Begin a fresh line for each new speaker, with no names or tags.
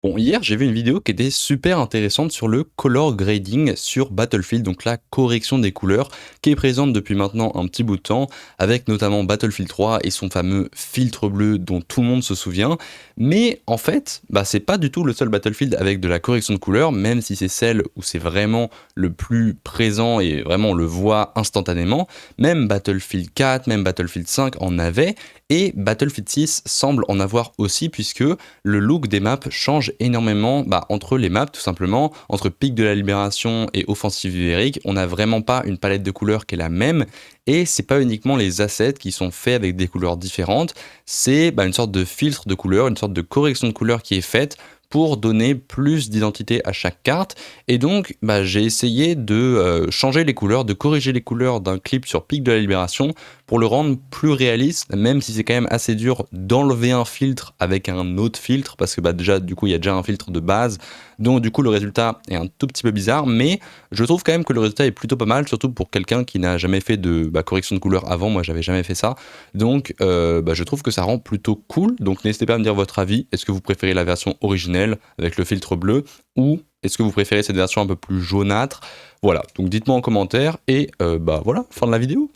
Bon, hier, j'ai vu une vidéo qui était super intéressante sur le color grading sur Battlefield, donc la correction des couleurs, qui est présente depuis maintenant un petit bout de temps, avec notamment Battlefield 3 et son fameux filtre bleu dont tout le monde se souvient. Mais en fait, c'est pas du tout le seul Battlefield avec de la correction de couleurs, même si c'est celle où c'est vraiment le plus présent et vraiment on le voit instantanément. Même Battlefield 4, même Battlefield 5 en avait, et Battlefield 6 semble en avoir aussi, puisque le look des maps change énormément entre les maps, tout simplement. Entre Pic de la Libération et Offensive Ibérique, on n'a vraiment pas une palette de couleurs qui est la même. Et c'est pas uniquement les assets qui sont faits avec des couleurs différentes, c'est une sorte de filtre de couleurs, une sorte de correction de couleurs qui est faite pour donner plus d'identité à chaque carte. Et donc, j'ai essayé de changer les couleurs, de corriger les couleurs d'un clip sur Pic de la Libération pour le rendre plus réaliste, même si c'est quand même assez dur d'enlever un filtre avec un autre filtre, parce que déjà, du coup, il y a déjà un filtre de base, donc du coup, le résultat est un tout petit peu bizarre, mais je trouve quand même que le résultat est plutôt pas mal, surtout pour quelqu'un qui n'a jamais fait de correction de couleur avant. Moi, j'avais jamais fait ça, donc je trouve que ça rend plutôt cool. Donc n'hésitez pas à me dire votre avis. Est-ce que vous préférez la version originelle avec le filtre bleu, ou est-ce que vous préférez cette version un peu plus jaunâtre? Voilà, donc dites-moi en commentaire, et voilà, fin de la vidéo.